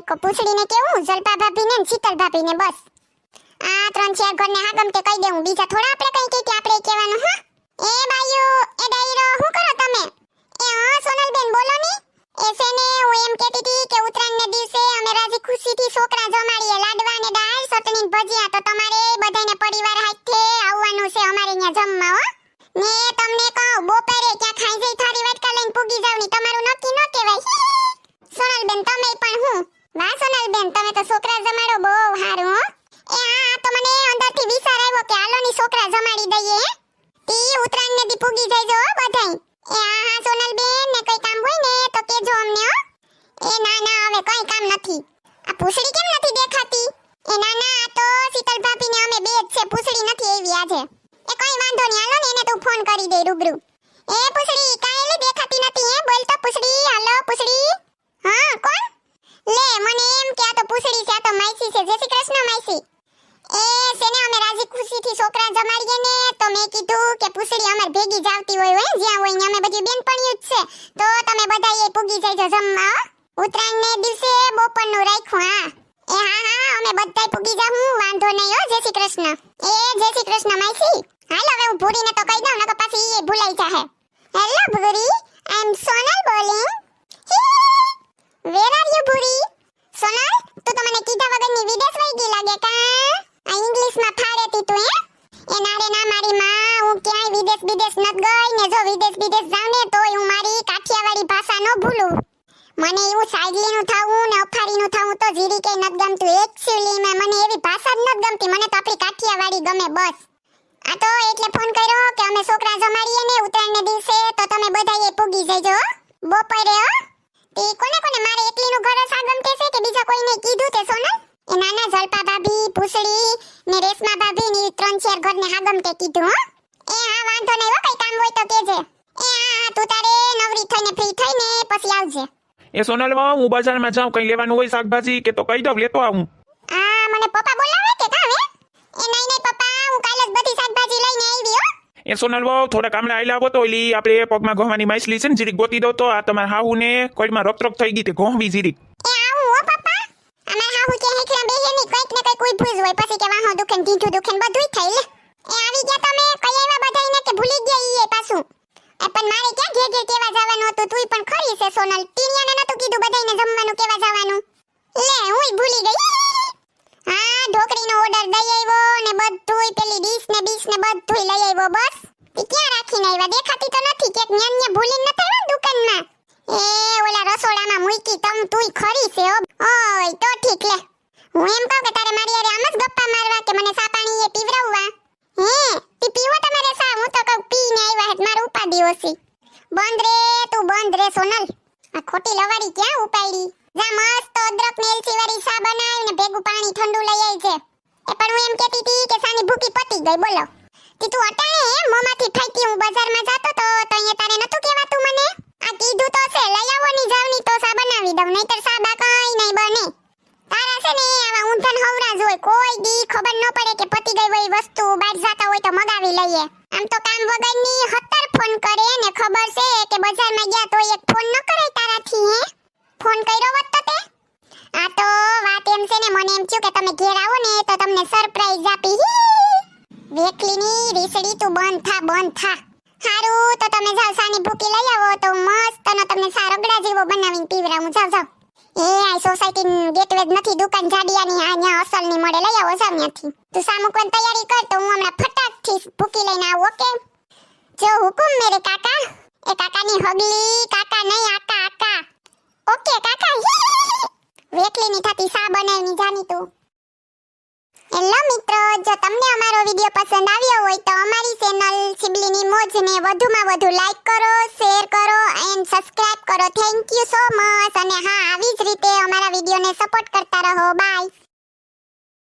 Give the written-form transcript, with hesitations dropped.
એક પૂછડીને કેવું જલપા ભાભીને ને શીતલ ભાભીને બસ આ 3-4 ઘરને હાગમ તે કહી દેવું બીજા થોડા આપણે કઈ કે આપણે કહેવાનું હા એ બાયુ એ ડાયરો શું કરો તમે એ હા સોનલબેન બોલો ની એ સેને હું એમ કહેતી હતી કે ઉત્તરાયણને દિવસે અમે રાજી ખુશીથી છોકરા જમાડીએ લાડવા ને દાળ ચટણી ભજીયા તો તમારે બધાને પરિવાર હાથે આવવાનું છે અમારે અહીંયા જમવા હો ને તમને કહું બપોરે ક્યાં ખાઈ જઈ થાળી વાટકા લઈને પૂગી જાવ ની તમારું નક્કી ન કહેવાય સોનલબેન તમે પણ હું વાહ સોનલબેન તમે તો છોકરા જમાડો બહુ સારું હો એ હા તો મને અંદરથી વિચાર આવ્યો કે હાલો ની છોકરા જમાડી દઈએ તી ઉત્તરાયણને દી પૂગી જાયજો બધાય એ હા સોનલબેન ને કઈ કામ હોય ને તો કેજો અમને હો એ ના ના હવે કઈ કામ નથી આ પૂછડી કેમ નથી દેખાતી એ ના ના આ તો શીતલ ભાભીને અમે બે જ છે પૂછડી નથી આવી આજે એ કઈ વાંધો નહીં હાલો ને એને તું ફોન કરી દે રૂબરૂ એ પૂછડી કાંઈ દેખાતી નથી હે બોલ તો પૂછડી હાલો પૂછડી હા કોણ લે મને એમ કે આ તો પૂછડી છે આ તો માઈસી છે જય શ્રી કૃષ્ણ માઈસી એ સેને અમે રાજી ખુશીથી છોકરા જમાડીએ ને તો મેં કીધું કે પૂછડી અમાર ભેગી જાવતી હોય જ્યાં હોય ને અમે બધી બેનપણીઓ જ છે તો તમે બધા એ પૂગી જઈજો જમવા ઉત્તરાયણને દિવસે બપોરનું રાખ્યું હા એ હા અમે બધાય પૂગી જાહું વાંધો નહીં હો જય શ્રી કૃષ્ણ એ જય શ્રી કૃષ્ણ માઈસી હાલ હવે હું ભૂરીને તો કહી દઉં નકર પાછી એ ભૂલાઈ જાહે hello Bhuri I am Sonal બોલિંગ where are you Bhuri Sonal તું તો મને કીધા વગરની વિદેશ વઈ ગઈ લાગે કા આ ઇંગ્લિશમાં ફાડેતી તું એ ના રે ના મારી માં હું ક્યાંય વિદેશ નત ગઈ ને જો વિદેશ જાવ ને તોય હું મારી કાઠિયાવાડી ભાષા ન ભૂલું મને એવું સાઈડલીનું થાવું ને અફારીનું થાવું તો જીરી કે નત ગમતું એક્ચ્યુઅલી મને એવી ભાષા જ નત ગમતી મને તો આપણી કાઠિયાવાડી ગમે બસ આ તો એટલે ફોન કર્યો કે અમે છોકરા જમાડીએ ને ઉત્તરાયણને દિવસે તો તમે બધાય પૂગી જજો બપોરે હો તે કોને મારે એકલીનું ઘર સાગમ કે છે કે બીજા કોઈને કીધું તે સોનલ એ નાના જલપા ભાભી પૂછડી ને રેશમા ભાભી ની 3-4 ઘરને હાગમ તે કીધું હો એ હા વાંધો નહીં હો કઈ કામ હોય તો કેજે એ હા તું તારે નવરી થઈને ફ્રી થઈને પછી આવજે એ સોનલ હું બજારમાં જાઉં કઈ લેવાનું હોય શાકભાજી કે તો કહી દઉં લેતો આવું આ મને પપ્પા બોલાવે કે કા હે એ નહીં પપ્પા હું કાલે જ બધી શાકભાજી લઈને આવી હો એ સોનલ થોડા કામડા આઈલા આવો તો ઓલી આપણે પગમાં ગોવાની માછલી છે ને જીરીક ગોતી દો તો આ તમારા હાહુ ને કોઈમાં રોક થઈ ગઈ તે ગોહવી જીરીક એ આવું હો પપ્પા અમાર હાહુ કે હેકલા બેહે ની કઈક ને કઈક કોઈ ભૂજ હોય પછી કે વાહો દુખન ઢીઠું દુખન બધુંય થઈ લે એ આવી ગયા તમે કઈ આવ્યા બધાઈને કે ભૂલી ગયા ઈ પાછું પણ મારે ક્યાં ઘેર કેવા જવાનું હતું તુંય પણ ખરી છે સોનલ ટીનિયાને નતું કીધું બધાઈને જમવાનું કેવા જવાનું લે હુંય ભૂલી ગઈ હા ઢોકળીનો ઓર્ડર દઈ આવ્યો ને બધુંય પેલી ડીશ ને બધુંય લઈ આવ્યો બસ તી ક્યાં રાખીને આવ્યા દેખાતી તો નથી કે ન્યાન્ય ભૂલીને નતા આવ્યા દુકાનમાં એ ઓલા રસોડામાં મૂકી તુંય ખરી છે ઓય તો ઠીક લે હું એમ કહું કે તારે મારી યાર આમ જ ગપ્પા મારવા કે મને સાપાણી એ પીવરાવવા તી પીવો તમારે સા હું તો કહું પીને આવ્યા હે મારું ઉપાડી ઓસી બંધ રે સોનલ આ ખોટી લવાડી ક્યાં ઉપાડી જા મસ્ત અદરક ને એલચી વાળી સા બનાવી ને ભેગું પાણી ઠંડુ લઈ આવી છે એ પણ હું એમ કહેતી હતી કે સાની ભૂકી પતી ગઈ બોલો તી તું અટાણે મોમાંથી ફાઈતી હું બજારમાં જાતો તો અહીંયા તારે નતું કહેવાતું મને આ કીધું તો છે લઈ આવો ની જાવની તો સા બનાવી દઉં નહીતર સા બા કઈ નહીં બને તારા છે ને આવા ઊંધન હવરા જ હોય કોઈ દી ખબર ન પડે કે પતી ગઈ હોય વસ્તુ બહાર જાતા હોય તો મગાવી લઈએ આમ તો કામ વગરની 17 ફોન કરે ને ખબર છે કે બજારમાં ગયા તો એક ફોન ન કરે તારાથી હે ફોન કર્યો વત તે આ તો વાત એમ છે ને મને એમ થયું કે તમે ઘેર આવો ને તો તમને સરપ્રાઈઝ આપી વેકલીની રીસડી તું બંધ થા હારું તો તમે જાવ સાની ભૂકી લઈ આવો તો મસ્ત નો તમને સા રગડા જેવો બનાવીને પીવરાવું જાવ એ આ સોસાયટી ગેટવે જ નથી દુકાન જાડિયાની આ ન્યા અસલની મળે લઈ આવો જાવ ન્યાથી તું સા મૂકવાની તૈયારી કર તો હું હમણાં ફટાકથી ભૂકી લઈને આવું ઓકે જો હુકુમ મેરે કાકા એ કાકાની હગલી કાકા નહીં આકા ઓકે કાકા વેકલીની થતી સા બનાવીની જાની તું હેલો મિત્રો જો તમને અમારો વિડિયો પસંદ આવ્યો હોય તો અમારી ચેનલ સિબલીની મોજને વધુમાં વધુ લાઈક કરો શેર કરો એન્ડ સબસ્ક્રાઇબ કરો થેન્ક યુ સો મચ અને હા આવી જ રીતે અમારા વિડિયોને સપોર્ટ કરતા રહો બાય